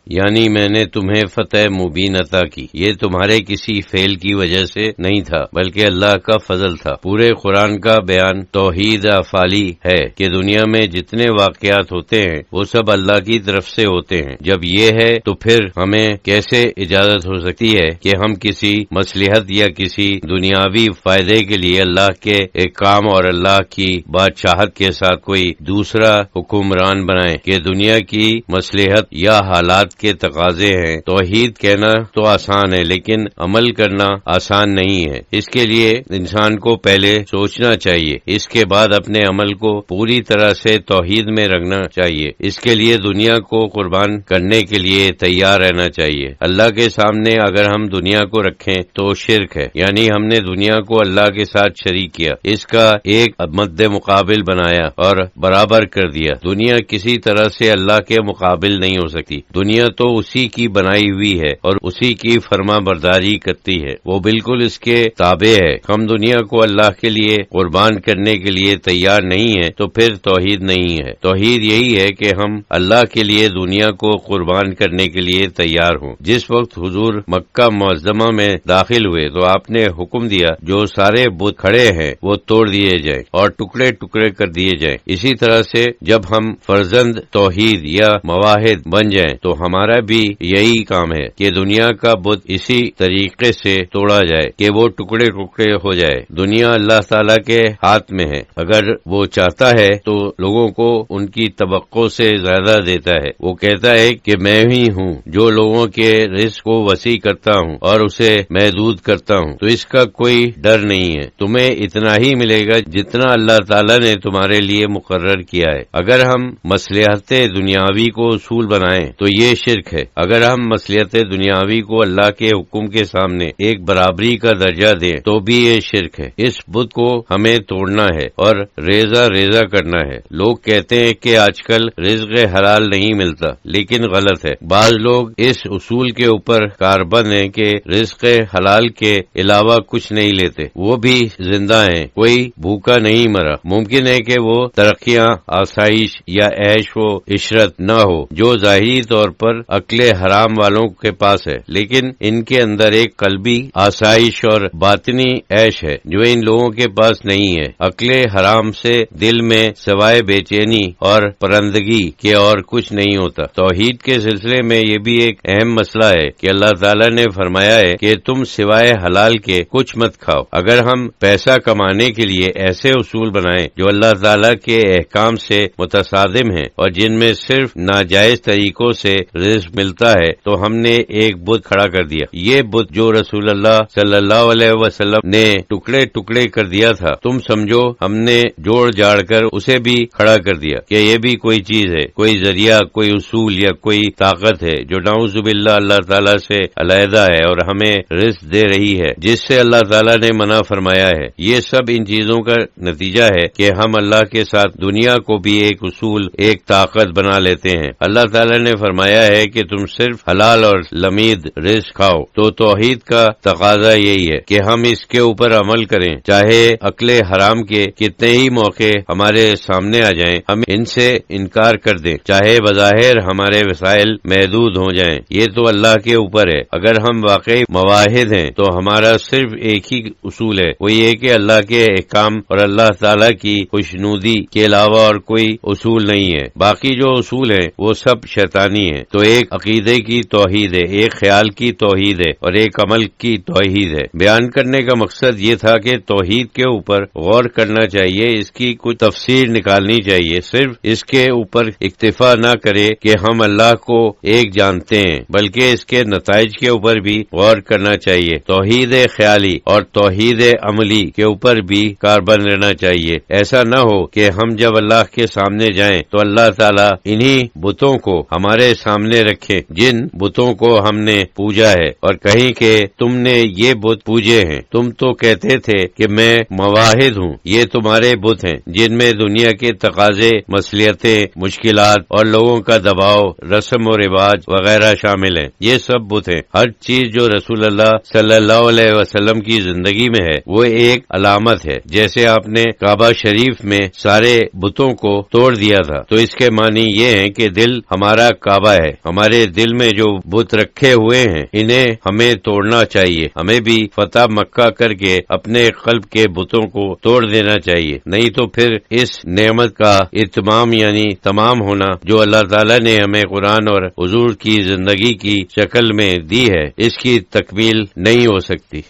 یعنی میں نے تمہیں فتح مبین عطا کی، یہ تمہارے کسی فعل کی وجہ سے نہیں تھا بلکہ اللہ کا فضل تھا۔ پورے قرآن کا بیان توحید افعالی ہے کہ دنیا میں جتنے واقعات ہوتے ہیں وہ سب اللہ کی طرف سے ہوتے ہیں۔ جب یہ ہے تو پھر ہمیں کیسے اجازت ہو سکتی ہے کہ ہم کسی مصلحت یا کسی دنیاوی فائدے کے لیے اللہ کے ایک کام اور اللہ کی بادشاہت کے ساتھ کوئی دوسرا حکمران بنائیں کہ دنیا کی مصلحت یا حالات کے تقاضے ہیں۔ توحید کہنا تو آسان ہے لیکن عمل کرنا آسان نہیں ہے۔ اس کے لیے انسان کو پہلے سوچنا چاہیے، اس کے بعد اپنے عمل کو پوری طرح سے توحید میں رکھنا چاہیے۔ اس کے لیے دنیا کو قربان کرنے کے لیے تیار رہنا چاہیے۔ اللہ کے سامنے اگر ہم دنیا کو رکھیں تو شرک ہے، یعنی ہم نے دنیا کو اللہ کے ساتھ شریک کیا، اس کا ایک مد مقابل بنایا اور برابر کر دیا۔ دنیا کسی طرح سے اللہ کے مقابل نہیں ہو سکتی۔ دنیا تو اسی کی بنائی ہوئی ہے اور اسی کی فرما برداری کرتی ہے، وہ بالکل اس کے تابع ہے۔ ہم دنیا کو اللہ کے لیے قربان کرنے کے لیے تیار نہیں ہیں تو پھر توحید نہیں ہے۔ توحید یہی ہے کہ ہم اللہ کے لیے دنیا کو قربان کرنے کے لیے تیار ہوں۔ جس وقت حضور مکہ معظمہ میں داخل ہوئے تو آپ نے حکم دیا جو سارے بت کھڑے ہیں وہ توڑ دیے جائیں اور ٹکڑے ٹکڑے کر دیے جائیں۔ اسی طرح سے جب ہم فرزند توحید یا موحد بن جائیں تو ہمارا بھی یہی کام ہے کہ دنیا کا بت اسی طریقے سے توڑا جائے کہ وہ ٹکڑے ٹکڑے ہو جائے۔ دنیا اللہ تعالیٰ کے ہاتھ میں ہے، اگر وہ چاہتا ہے تو لوگوں کو ان کی توقع سے زیادہ دیتا ہے۔ وہ کہتا ہے کہ میں ہی ہوں جو لوگوں کے رزق کو وسیع کرتا ہوں اور اسے محدود کرتا ہوں، تو اس کا کوئی ڈر نہیں ہے۔ تمہیں اتنا ہی ملے گا جتنا اللہ تعالیٰ نے تمہارے لیے مقرر کیا ہے۔ اگر ہم مصلحت دنیاوی کو اصول بنائیں تو یہ شرک ہے۔ اگر ہم مصلحت دنیاوی کو اللہ کے حکم کے سامنے ایک برابری کا درجہ دیں تو بھی یہ شرک ہے۔ اس بت کو ہمیں توڑنا ہے اور ریزہ ریزہ کرنا ہے۔ لوگ کہتے ہیں کہ آج کل رزق حلال نہیں ملتا، لیکن غلط ہے۔ بعض لوگ اس اصول کے اوپر کاربند ہیں کہ رزق حلال کے علاوہ کچھ نہیں لیتے، وہ بھی زندہ ہیں، کوئی بھوکا نہیں مرا۔ ممکن ہے کہ وہ ترقیاں، آسائش یا عیش و عشرت نہ ہو جو ظاہری طور پر عقل حرام والوں کے پاس ہے، لیکن ان کے اندر ایک قلبی آسائش اور باطنی عیش ہے جو ان لوگوں کے پاس نہیں ہے۔ عقل حرام سے دل میں سوائے بے چینی اور پرندگی کے اور کچھ نہیں ہوتا۔ توحید کے سلسلے میں یہ بھی ایک اہم مسئلہ ہے کہ اللہ تعالیٰ نے فرمایا ہے کہ تم سوائے حلال کے کچھ مت کھاؤ۔ اگر ہم پیسہ کمانے کے لیے ایسے اصول بنائیں جو اللہ تعالیٰ کے احکام سے متصادم ہیں اور جن میں صرف ناجائز طریقوں سے رزق ملتا ہے تو ہم نے ایک بت کھڑا کر دیا۔ یہ بت جو رسول اللہ صلی اللہ علیہ وسلم نے ٹکڑے ٹکڑے کر دیا تھا، تم سمجھو ہم نے جوڑ جاڑ کر اسے بھی کھڑا کر دیا کہ یہ بھی کوئی چیز ہے، کوئی ذریعہ، کوئی اصول یا کوئی طاقت ہے جو نعوذ باللہ اللہ تعالیٰ سے علیحدہ ہے اور ہمیں رزق دے رہی ہے جس سے اللہ تعالیٰ نے منع فرمایا ہے۔ یہ سب ان چیزوں کا نتیجہ ہے کہ ہم اللہ کے ساتھ دنیا کو بھی ایک اصول، ایک طاقت بنا لیتے ہیں۔ اللہ تعالیٰ نے فرمایا ہے کہ تم صرف حلال اور لمید رزق کھاؤ، تو توحید کا تقاضا یہی ہے کہ ہم اس کے اوپر عمل کریں، چاہے عقل حرام کے کتنے ہی موقع ہمارے سامنے آ جائیں ہم ان سے انکار کر دیں، چاہے بظاہر ہمارے وسائل محدود ہو جائیں، یہ تو اللہ کے اوپر ہے۔ اگر ہم واقعی مواحد ہیں تو ہمارا صرف ایک ہی اصول ہے، وہ یہ کہ اللہ کے احکام اور اللہ تعالیٰ کی خوشنودی کے علاوہ اور کوئی اصول نہیں ہے۔ باقی جو اصول ہیں وہ سب شیطانی ہیں۔ تو ایک عقیدے کی توحید ہے، ایک خیال کی توحید ہے اور ایک عمل کی توحید ہے۔ بیان کرنے کا مقصد یہ تھا کہ توحید کے اوپر غور کرنا چاہیے، اس کی کچھ تفسیر نکالنی چاہیے، صرف اس کے اوپر اکتفا نہ کرے کہ ہم اللہ کو ایک جانتے ہیں، بلکہ اس کے نتائج کے اوپر بھی غور کرنا چاہیے۔ توحید خیالی اور توحید عملی کے اوپر بھی کاربند رہنا چاہیے۔ ایسا نہ ہو کہ ہم جب اللہ کے سامنے جائیں تو اللہ تعالیٰ انہی بتوں کو ہمارے سامنے رکھے جن بتوں کو ہم نے پوجا ہے اور کہیں کہ تم نے یہ بت پوجے ہیں، تم تو کہتے تھے کہ میں مواحد ہوں، یہ تمہارے بت ہیں جن میں دنیا کے تقاضے، مصلحتیں، مشکلات اور لوگوں کا دباؤ، رسم و رواج وغیرہ شامل ہیں۔ یہ سب بت ہیں۔ ہر چیز جو رسول اللہ صلی اللہ علیہ وسلم کی زندگی میں ہے وہ ایک علامت ہے۔ جیسے آپ نے کعبہ شریف میں سارے بتوں کو توڑ دیا تھا تو اس کے معنی یہ ہے کہ دل ہمارا کعبہ ہے ہمارے دل میں جو بت رکھے ہوئے ہیں انہیں ہمیں توڑنا چاہیے. ہمیں بھی فتح مکہ کر کے اپنے قلب کے بتوں کو توڑ دینا چاہیے، نہیں تو پھر اس نعمت کا اتمام یعنی تمام ہونا جو اللہ تعالیٰ نے ہمیں قرآن اور حضور کی زندگی کی شکل میں دی ہے، اس کی تکمیل نہیں ہو سکتی.